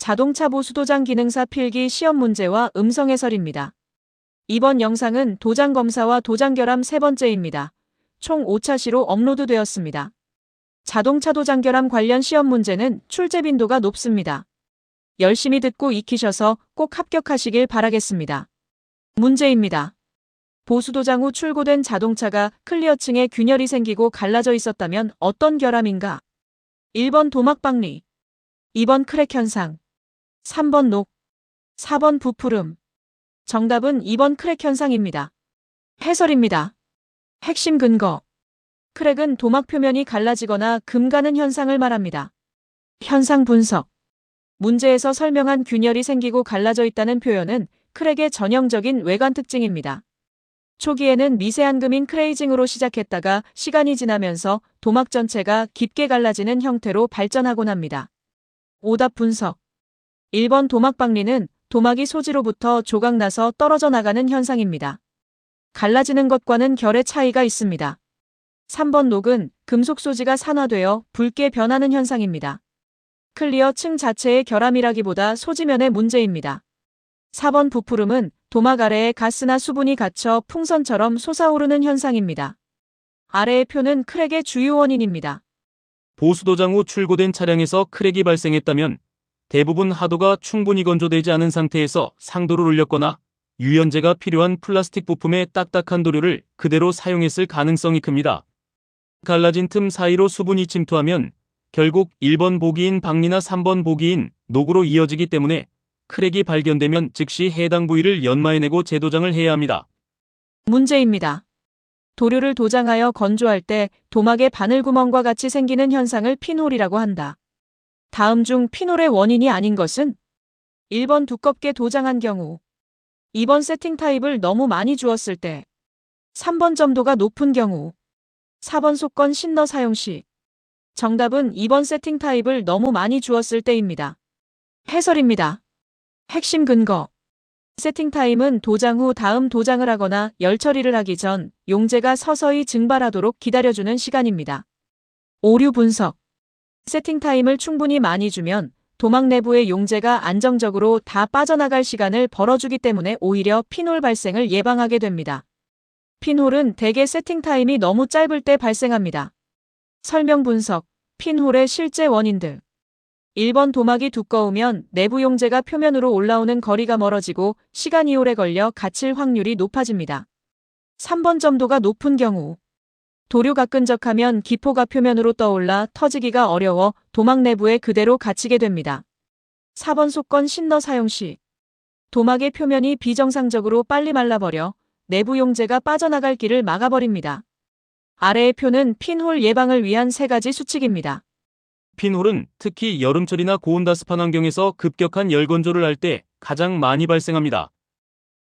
자동차 보수도장 기능사 필기 시험 문제와 음성 해설입니다. 이번 영상은 도장 검사와 도장 결함 세 번째입니다. 총 5차 시로 업로드되었습니다. 자동차 도장 결함 관련 시험 문제는 출제 빈도가 높습니다. 열심히 듣고 익히셔서 꼭 합격하시길 바라겠습니다. 문제입니다. 보수도장 후 출고된 자동차가 클리어층에 균열이 생기고 갈라져 있었다면 어떤 결함인가? 1번 도막박리, 2번 크랙 현상, 3번 녹, 4번 부푸름. 정답은 2번 크랙 현상입니다. 해설입니다. 핵심 근거. 크랙은 도막 표면이 갈라지거나 금가는 현상을 말합니다. 현상 분석. 문제에서 설명한 균열이 생기고 갈라져 있다는 표현은 크랙의 전형적인 외관 특징입니다. 초기에는 미세한 금인 크레이징으로 시작했다가 시간이 지나면서 도막 전체가 깊게 갈라지는 형태로 발전하곤 합니다. 오답 분석. 1번 도막박리는 도막이 소지로부터 조각나서 떨어져 나가는 현상입니다. 갈라지는 것과는 결의 차이가 있습니다. 3번 녹은 금속 소지가 산화되어 붉게 변하는 현상입니다. 클리어 층 자체의 결함이라기보다 소지면의 문제입니다. 4번 부푸름은 도막 아래에 가스나 수분이 갇혀 풍선처럼 솟아오르는 현상입니다. 아래의 표는 크랙의 주요 원인입니다. 보수도장 후 출고된 차량에서 크랙이 발생했다면 대부분 하도가 충분히 건조되지 않은 상태에서 상도를 올렸거나 유연제가 필요한 플라스틱 부품의 딱딱한 도료를 그대로 사용했을 가능성이 큽니다. 갈라진 틈 사이로 수분이 침투하면 결국 1번 보기인 박리나 3번 보기인 녹으로 이어지기 때문에 크랙이 발견되면 즉시 해당 부위를 연마해내고 재도장을 해야 합니다. 문제입니다. 도료를 도장하여 건조할 때 도막의 바늘구멍과 같이 생기는 현상을 핀홀이라고 한다. 다음 중 핀홀의 원인이 아닌 것은 1번 두껍게 도장한 경우, 2번 세팅 타입을 너무 많이 주었을 때, 3번 점도가 높은 경우, 4번 속건 신너 사용 시. 정답은 2번 세팅 타입을 너무 많이 주었을 때입니다. 해설입니다. 핵심 근거. 세팅 타임은 도장 후 다음 도장을 하거나 열 처리를 하기 전 용제가 서서히 증발하도록 기다려주는 시간입니다. 오류 분석. 세팅 타임을 충분히 많이 주면 도막 내부의 용제가 안정적으로 다 빠져나갈 시간을 벌어주기 때문에 오히려 핀홀 발생을 예방하게 됩니다. 핀홀은 대개 세팅 타임이 너무 짧을 때 발생합니다. 설명 분석. 핀홀의 실제 원인들. 1번 도막이 두꺼우면 내부 용제가 표면으로 올라오는 거리가 멀어지고 시간이 오래 걸려 갇힐 확률이 높아집니다. 3번 점도가 높은 경우. 도료가 끈적하면 기포가 표면으로 떠올라 터지기가 어려워 도막 내부에 그대로 갇히게 됩니다. 4번 속건 신너 사용 시. 도막의 표면이 비정상적으로 빨리 말라버려 내부 용제가 빠져나갈 길을 막아버립니다. 아래의 표는 핀홀 예방을 위한 3가지 수칙입니다. 핀홀은 특히 여름철이나 고온다습한 환경에서 급격한 열 건조를 할 때 가장 많이 발생합니다.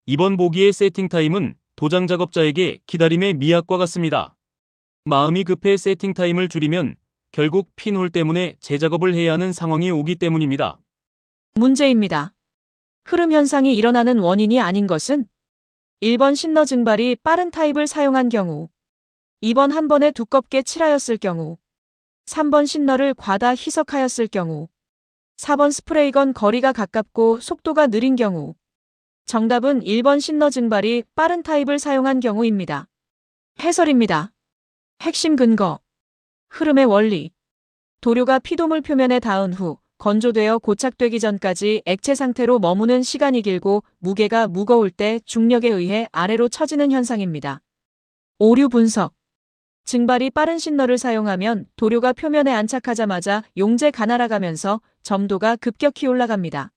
이번 보기의 세팅 타임은 도장 작업자에게 기다림의 미학과 같습니다. 마음이 급해 세팅 타임을 줄이면 결국 핀홀 때문에 재작업을 해야 하는 상황이 오기 때문입니다. 문제입니다. 흐름 현상이 일어나는 원인이 아닌 것은 1번 신너 증발이 빠른 타입을 사용한 경우, 2번 한 번에 두껍게 칠하였을 경우, 3번 신너를 과다 희석하였을 경우, 4번 스프레이건 거리가 가깝고 속도가 느린 경우. 정답은 1번 신너 증발이 빠른 타입을 사용한 경우입니다. 해설입니다. 핵심 근거. 흐름의 원리. 도료가 피도물 표면에 닿은 후 건조되어 고착되기 전까지 액체 상태로 머무는 시간이 길고 무게가 무거울 때 중력에 의해 아래로 처지는 현상입니다. 오류 분석. 증발이 빠른 신너를 사용하면 도료가 표면에 안착하자마자 용제가 날아가면서 점도가 급격히 올라갑니다.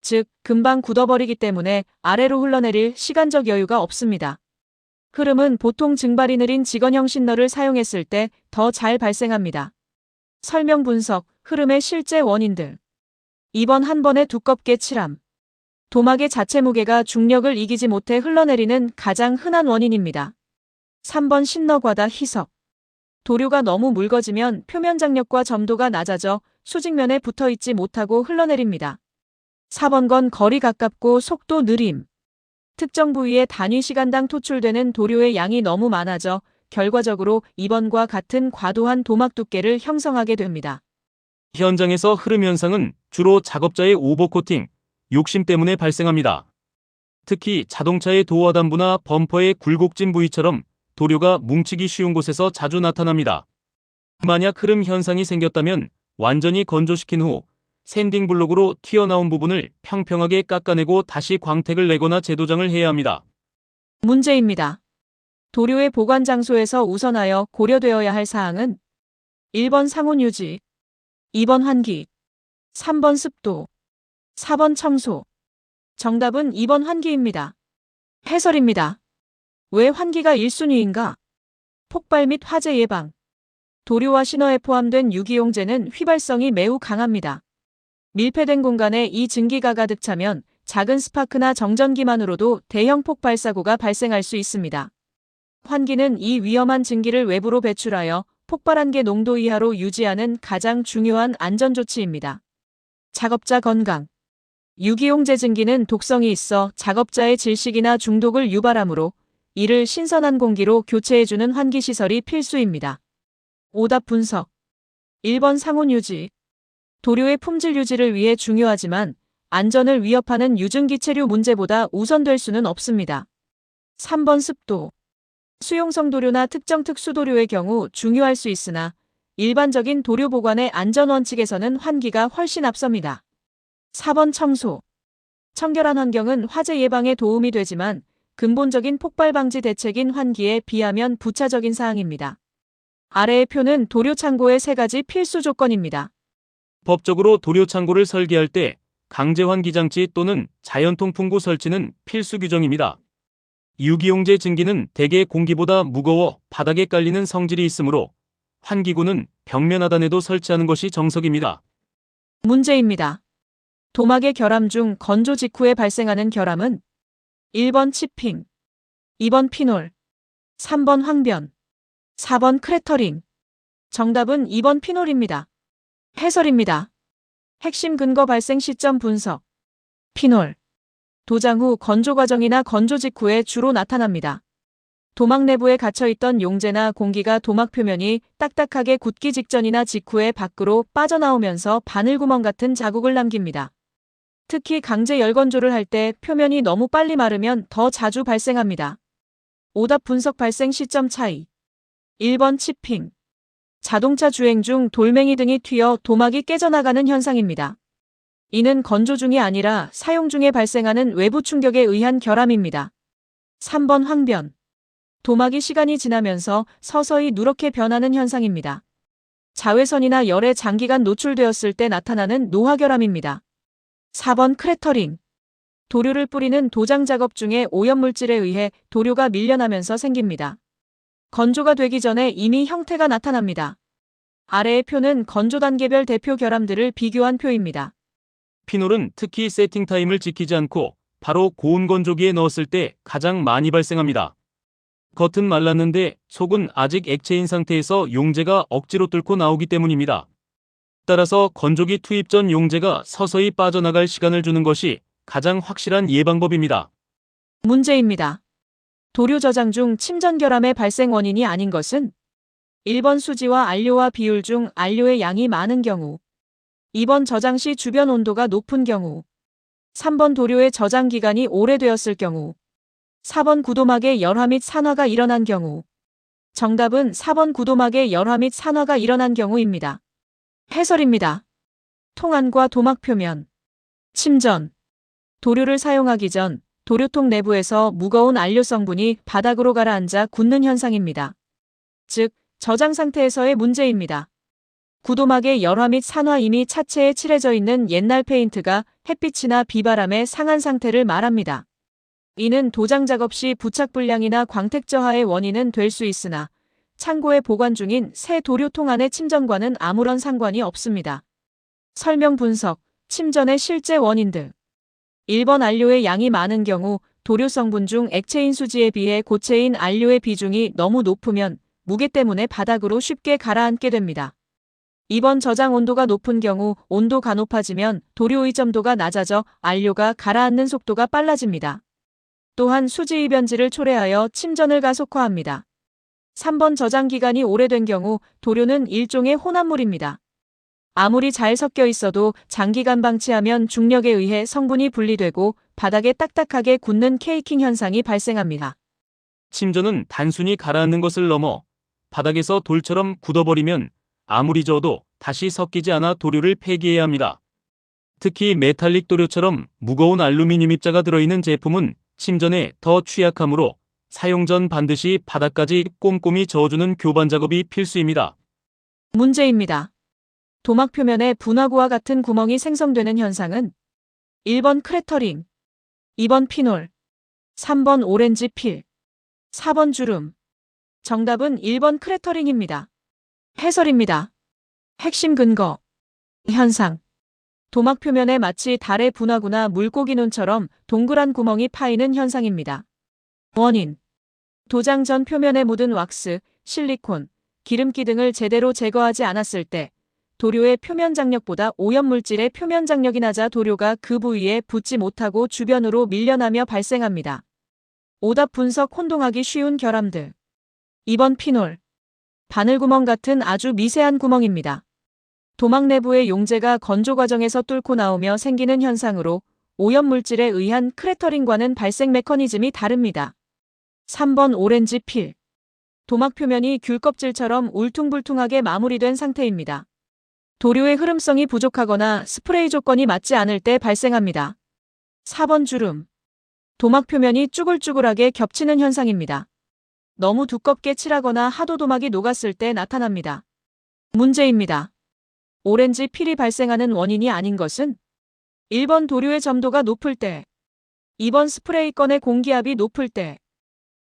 즉, 금방 굳어버리기 때문에 아래로 흘러내릴 시간적 여유가 없습니다. 흐름은 보통 증발이 느린 직원형 신너를 사용했을 때 더 잘 발생합니다. 설명 분석, 흐름의 실제 원인들. 2번 한 번에 두껍게 칠함. 도막의 자체 무게가 중력을 이기지 못해 흘러내리는 가장 흔한 원인입니다. 3번 신너 과다 희석. 도료가 너무 묽어지면 표면 장력과 점도가 낮아져 수직면에 붙어있지 못하고 흘러내립니다. 4번 건 거리 가깝고 속도 느림. 특정 부위에 단위 시간당 토출되는 도료의 양이 너무 많아져 결과적으로 2번과 같은 과도한 도막 두께를 형성하게 됩니다. 현장에서 흐름 현상은 주로 작업자의 오버코팅, 욕심 때문에 발생합니다. 특히 자동차의 도어 단부나 범퍼의 굴곡진 부위처럼 도료가 뭉치기 쉬운 곳에서 자주 나타납니다. 만약 흐름 현상이 생겼다면 완전히 건조시킨 후 샌딩 블록으로 튀어나온 부분을 평평하게 깎아내고 다시 광택을 내거나 재도장을 해야 합니다. 문제입니다. 도료의 보관 장소에서 우선하여 고려되어야 할 사항은 1번 상온 유지, 2번 환기, 3번 습도, 4번 청소. 정답은 2번 환기입니다. 해설입니다. 왜 환기가 1순위인가? 폭발 및 화재 예방. 도료와 신어에 포함된 유기용제는 휘발성이 매우 강합니다. 밀폐된 공간에 이 증기가 가득 차면 작은 스파크나 정전기만으로도 대형 폭발 사고가 발생할 수 있습니다. 환기는 이 위험한 증기를 외부로 배출하여 폭발 한계 농도 이하로 유지하는 가장 중요한 안전조치입니다. 작업자 건강. 유기용제 증기는 독성이 있어 작업자의 질식이나 중독을 유발하므로 이를 신선한 공기로 교체해주는 환기시설이 필수입니다. 오답 분석. 1번 상온 유지. 도료의 품질 유지를 위해 중요하지만 안전을 위협하는 유증기 체류 문제보다 우선될 수는 없습니다. 3번 습도. 수용성 도료나 특정 특수도료의 경우 중요할 수 있으나 일반적인 도료 보관의 안전 원칙에서는 환기가 훨씬 앞섭니다. 4번 청소. 청결한 환경은 화재 예방에 도움이 되지만 근본적인 폭발 방지 대책인 환기에 비하면 부차적인 사항입니다. 아래의 표는 도료 창고의 3가지 필수 조건입니다. 법적으로 도료 창고를 설계할 때 강제 환기 장치 또는 자연통 풍구 설치는 필수 규정입니다. 유기용제 증기는 대개 공기보다 무거워 바닥에 깔리는 성질이 있으므로 환기구는 벽면 하단에도 설치하는 것이 정석입니다. 문제입니다. 도막의 결함 중 건조 직후에 발생하는 결함은 1번 치핑, 2번 피놀, 3번 황변, 4번 크래터링. 정답은 2번 피놀입니다. 해설입니다. 핵심 근거 발생 시점 분석. 피놀. 도장 후 건조 과정이나 건조 직후에 주로 나타납니다. 도막 내부에 갇혀있던 용제나 공기가 도막 표면이 딱딱하게 굳기 직전이나 직후에 밖으로 빠져나오면서 바늘구멍 같은 자국을 남깁니다. 특히 강제 열건조를 할 때 표면이 너무 빨리 마르면 더 자주 발생합니다. 오답 분석 발생 시점 차이. 1번 치핑. 자동차 주행 중 돌멩이 등이 튀어 도막이 깨져나가는 현상입니다. 이는 건조 중이 아니라 사용 중에 발생하는 외부 충격에 의한 결함입니다. 3번 황변. 도막이 시간이 지나면서 서서히 누렇게 변하는 현상입니다. 자외선이나 열에 장기간 노출되었을 때 나타나는 노화결함입니다. 4번 크래터링. 도료를 뿌리는 도장 작업 중에 오염물질에 의해 도료가 밀려나면서 생깁니다. 건조가 되기 전에 이미 형태가 나타납니다. 아래의 표는 건조 단계별 대표 결함들을 비교한 표입니다. 피놀은 특히 세팅 타임을 지키지 않고 바로 고온 건조기에 넣었을 때 가장 많이 발생합니다. 겉은 말랐는데 속은 아직 액체인 상태에서 용제가 억지로 뚫고 나오기 때문입니다. 따라서 건조기 투입 전 용제가 서서히 빠져나갈 시간을 주는 것이 가장 확실한 예방법입니다. 문제입니다. 도료 저장 중 침전 결함의 발생 원인이 아닌 것은 1번 수지와 안료와 비율 중 안료의 양이 많은 경우, 2번 저장 시 주변 온도가 높은 경우, 3번 도료의 저장 기간이 오래되었을 경우, 4번 구도막에 열화 및 산화가 일어난 경우. 정답은 4번 구도막에 열화 및 산화가 일어난 경우입니다. 해설입니다. 통안과 도막 표면. 침전. 도료를 사용하기 전 도료통 내부에서 무거운 안료 성분이 바닥으로 가라앉아 굳는 현상입니다. 즉, 저장 상태에서의 문제입니다. 구도막의 열화 및 산화 이미 차체에 칠해져 있는 옛날 페인트가 햇빛이나 비바람에 상한 상태를 말합니다. 이는 도장 작업 시 부착 불량이나 광택 저하의 원인은 될 수 있으나 창고에 보관 중인 새 도료통 안의 침전과는 아무런 상관이 없습니다. 설명 분석, 침전의 실제 원인들. 1번 안료의 양이 많은 경우 도료 성분 중 액체인 수지에 비해 고체인 안료의 비중이 너무 높으면 무게 때문에 바닥으로 쉽게 가라앉게 됩니다. 2번 저장 온도가 높은 경우 온도가 높아지면 도료의 점도가 낮아져 안료가 가라앉는 속도가 빨라집니다. 또한 수지 이변지를 초래하여 침전을 가속화합니다. 3번 저장 기간이 오래된 경우 도료는 일종의 혼합물입니다. 아무리 잘 섞여 있어도 장기간 방치하면 중력에 의해 성분이 분리되고 바닥에 딱딱하게 굳는 케이킹 현상이 발생합니다. 침전은 단순히 가라앉는 것을 넘어 바닥에서 돌처럼 굳어버리면 아무리 저어도 다시 섞이지 않아 도료를 폐기해야 합니다. 특히 메탈릭 도료처럼 무거운 알루미늄 입자가 들어있는 제품은 침전에 더 취약하므로 사용 전 반드시 바닥까지 꼼꼼히 저어주는 교반 작업이 필수입니다. 문제입니다. 도막 표면에 분화구와 같은 구멍이 생성되는 현상은 1번 크래터링, 2번 피놀, 3번 오렌지 필, 4번 주름. 정답은 1번 크래터링입니다. 해설입니다. 핵심 근거. 현상. 도막 표면에 마치 달의 분화구나 물고기 눈처럼 동그란 구멍이 파이는 현상입니다. 원인. 도장 전 표면에 묻은 왁스, 실리콘, 기름기 등을 제대로 제거하지 않았을 때 도료의 표면 장력보다 오염물질의 표면 장력이 낮아 도료가 그 부위에 붙지 못하고 주변으로 밀려나며 발생합니다. 오답 분석 혼동하기 쉬운 결함들. 2번 피놀. 바늘구멍 같은 아주 미세한 구멍입니다. 도막 내부의 용재가 건조 과정에서 뚫고 나오며 생기는 현상으로 오염물질에 의한 크래터링과는 발생 메커니즘이 다릅니다. 3번 오렌지 필. 도막 표면이 귤껍질처럼 울퉁불퉁하게 마무리된 상태입니다. 도료의 흐름성이 부족하거나 스프레이 조건이 맞지 않을 때 발생합니다. 4번 주름. 도막 표면이 쭈글쭈글하게 겹치는 현상입니다. 너무 두껍게 칠하거나 하도 도막이 녹았을 때 나타납니다. 문제입니다. 오렌지 필이 발생하는 원인이 아닌 것은 1번 도료의 점도가 높을 때, 2번 스프레이 건의 공기압이 높을 때,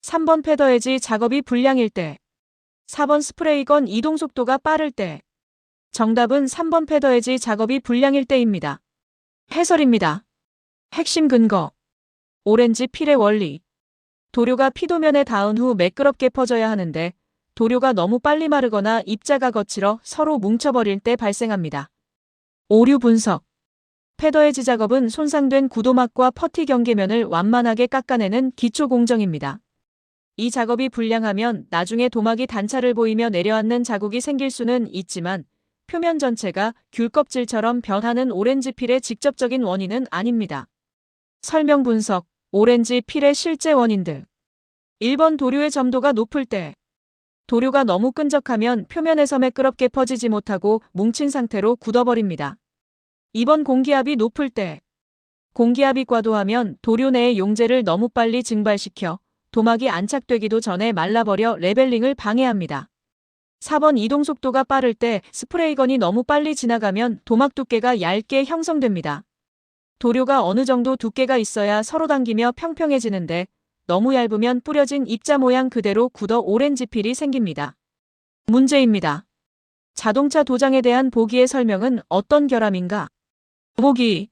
3번 패더에지 작업이 불량일 때, 4번 스프레이 건 이동 속도가 빠를 때. 정답은 3번 패더에지 작업이 불량일 때입니다. 해설입니다. 핵심 근거. 오렌지 필의 원리. 도료가 피도면에 닿은 후 매끄럽게 퍼져야 하는데 도료가 너무 빨리 마르거나 입자가 거칠어 서로 뭉쳐버릴 때 발생합니다. 오류 분석. 패더에지 작업은 손상된 구도막과 퍼티 경계면을 완만하게 깎아내는 기초 공정입니다. 이 작업이 불량하면 나중에 도막이 단차를 보이며 내려앉는 자국이 생길 수는 있지만 표면 전체가 귤껍질처럼 변하는 오렌지 필의 직접적인 원인은 아닙니다. 설명 분석. 오렌지 필의 실제 원인들. 1번 도료의 점도가 높을 때. 도료가 너무 끈적하면 표면에서 매끄럽게 퍼지지 못하고 뭉친 상태로 굳어버립니다. 2번 공기압이 높을 때. 공기압이 과도하면 도료 내의 용재를 너무 빨리 증발시켜 도막이 안착되기도 전에 말라버려 레벨링을 방해합니다. 4번 이동 속도가 빠를 때 스프레이건이 너무 빨리 지나가면 도막 두께가 얇게 형성됩니다. 도료가 어느 정도 두께가 있어야 서로 당기며 평평해지는데 너무 얇으면 뿌려진 입자 모양 그대로 굳어 오렌지 필이 생깁니다. 문제입니다. 자동차 도장에 대한 보기의 설명은 어떤 결함인가? 보기.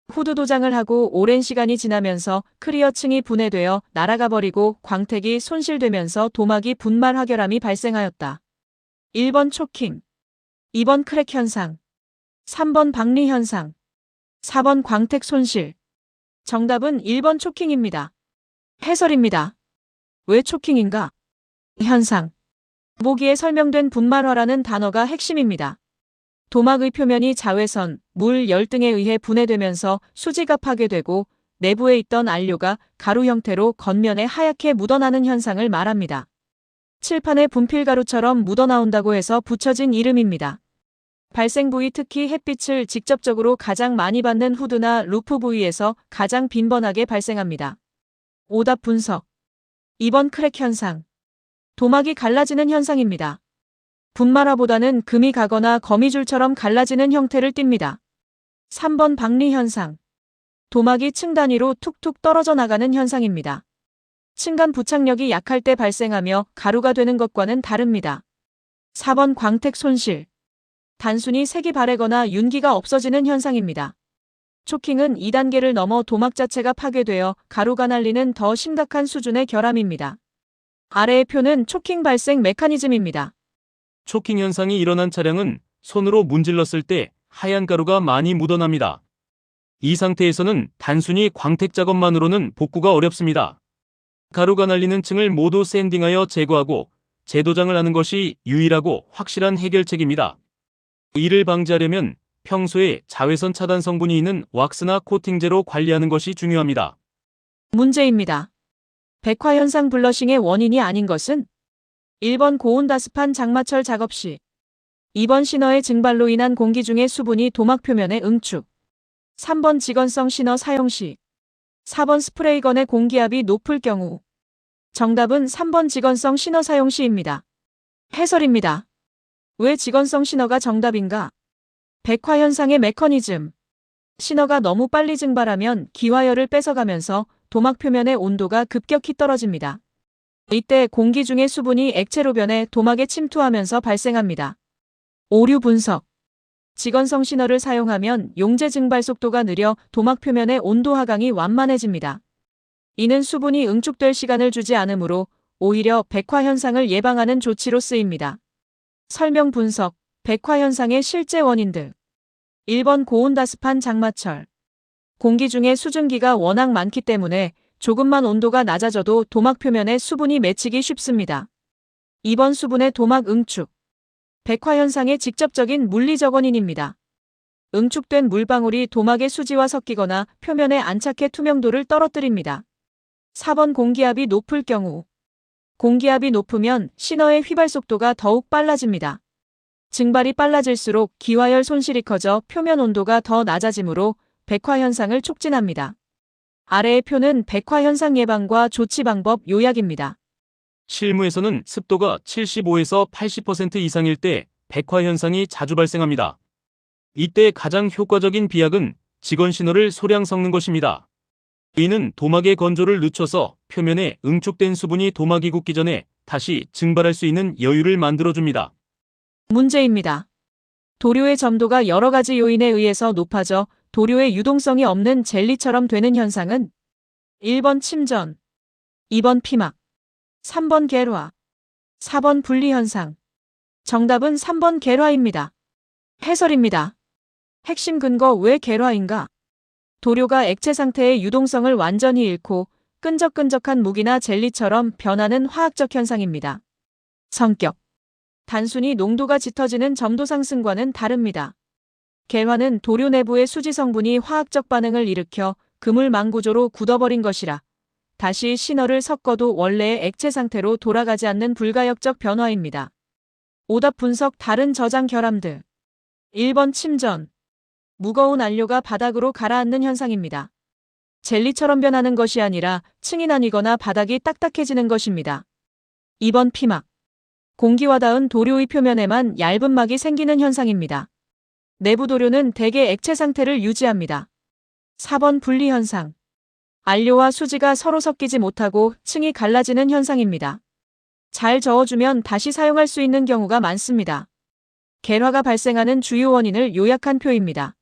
후드 도장을 하고 오랜 시간이 지나면서 클리어층이 분해되어 날아가 버리고 광택이 손실되면서 도막이 분말 화결함이 발생하였다. 1번 초킹, 2번 크랙 현상, 3번 박리 현상, 4번 광택 손실. 정답은 1번 초킹입니다. 해설입니다. 왜 초킹인가? 현상. 보기에 설명된 분말화라는 단어가 핵심입니다. 도막의 표면이 자외선, 물, 열 등에 의해 분해되면서 수지가 파괴되고 내부에 있던 안료가 가루 형태로 겉면에 하얗게 묻어나는 현상을 말합니다. 칠판에 분필가루처럼 묻어나온다고 해서 붙여진 이름입니다. 발생 부위 특히 햇빛을 직접적으로 가장 많이 받는 후드나 루프 부위에서 가장 빈번하게 발생합니다. 오답 분석. 2번 크랙 현상. 도막이 갈라지는 현상입니다. 분말화보다는 금이 가거나 거미줄처럼 갈라지는 형태를 띱니다. 3번 박리 현상. 도막이 층 단위로 툭툭 떨어져 나가는 현상입니다. 층간 부착력이 약할 때 발생하며 가루가 되는 것과는 다릅니다. 4번 광택 손실. 단순히 색이 바래거나 윤기가 없어지는 현상입니다. 초킹은 2단계를 넘어 도막 자체가 파괴되어 가루가 날리는 더 심각한 수준의 결함입니다. 아래의 표는 초킹 발생 메커니즘입니다. 초킹 현상이 일어난 차량은 손으로 문질렀을 때 하얀 가루가 많이 묻어납니다. 이 상태에서는 단순히 광택 작업만으로는 복구가 어렵습니다. 가루가 날리는 층을 모두 샌딩하여 제거하고 재도장을 하는 것이 유일하고 확실한 해결책입니다. 이를 방지하려면 평소에 자외선 차단 성분이 있는 왁스나 코팅제로 관리하는 것이 중요합니다. 문제입니다. 백화현상 블러싱의 원인이 아닌 것은 1번 고온다습한 장마철 작업 시, 2번 시너의 증발로 인한 공기 중의 수분이 도막 표면에 응축, 3번 직원성 시너 사용 시, 4번 스프레이건의 공기압이 높을 경우. 정답은 3번 직원성 시너 사용 시입니다. 해설입니다. 왜 직원성 시너가 정답인가? 백화현상의 메커니즘. 시너가 너무 빨리 증발하면 기화열을 뺏어가면서 도막 표면의 온도가 급격히 떨어집니다. 이때 공기 중의 수분이 액체로 변해 도막에 침투하면서 발생합니다. 오류 분석. 직원성 시너를 사용하면 용재 증발 속도가 느려 도막 표면의 온도 하강이 완만해집니다. 이는 수분이 응축될 시간을 주지 않으므로 오히려 백화현상을 예방하는 조치로 쓰입니다. 설명 분석. 백화현상의 실제 원인들. 1번 고온다습한 장마철. 공기 중에 수증기가 워낙 많기 때문에 조금만 온도가 낮아져도 도막 표면에 수분이 맺히기 쉽습니다. 2번 수분의 도막 응축. 백화현상의 직접적인 물리적 원인입니다. 응축된 물방울이 도막의 수지와 섞이거나 표면에 안착해 투명도를 떨어뜨립니다. 4번 공기압이 높을 경우. 공기압이 높으면 시너의 휘발 속도가 더욱 빨라집니다. 증발이 빨라질수록 기화열 손실이 커져 표면 온도가 더 낮아지므로 백화현상을 촉진합니다. 아래의 표는 백화현상 예방과 조치 방법 요약입니다. 실무에서는 습도가 75에서 80% 이상일 때 백화현상이 자주 발생합니다. 이때 가장 효과적인 비약은 직원 신호를 소량 섞는 것입니다. 이는 도막의 건조를 늦춰서 표면에 응축된 수분이 도막이 굳기 전에 다시 증발할 수 있는 여유를 만들어줍니다. 문제입니다. 도료의 점도가 여러 가지 요인에 의해서 높아져 도료의 유동성이 없는 젤리처럼 되는 현상은 1번 침전, 2번 피막, 3번 계류화, 4번 분리현상. 정답은 3번 계류화입니다. 해설입니다. 핵심 근거 왜 계류화인가? 도료가 액체 상태의 유동성을 완전히 잃고 끈적끈적한 무기나 젤리처럼 변하는 화학적 현상입니다. 성격. 단순히 농도가 짙어지는 점도 상승과는 다릅니다. 계류화는 도료 내부의 수지 성분이 화학적 반응을 일으켜 그물망 구조로 굳어버린 것이라 다시 시너를 섞어도 원래의 액체 상태로 돌아가지 않는 불가역적 변화입니다. 오답 분석. 다른 저장 결함들. 1번 침전. 무거운 안료가 바닥으로 가라앉는 현상입니다. 젤리처럼 변하는 것이 아니라 층이 나뉘거나 바닥이 딱딱해지는 것입니다. 2번 피막. 공기와 닿은 도료의 표면에만 얇은 막이 생기는 현상입니다. 내부 도료는 대개 액체 상태를 유지합니다. 4번 분리현상. 안료와 수지가 서로 섞이지 못하고 층이 갈라지는 현상입니다. 잘 저어주면 다시 사용할 수 있는 경우가 많습니다. 계류화가 발생하는 주요 원인을 요약한 표입니다.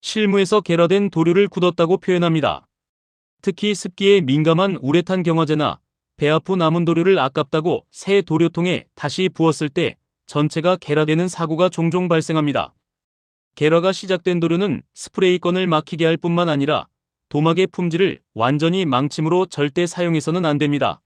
실무에서 계라된 도료를 굳었다고 표현합니다. 특히 습기에 민감한 우레탄 경화제나 배아프 남은 도료를 아깝다고 새 도료통에 다시 부었을 때 전체가 계라되는 사고가 종종 발생합니다. 계라가 시작된 도료는 스프레이건을 막히게 할 뿐만 아니라 도막의 품질을 완전히 망침으로 절대 사용해서는 안 됩니다.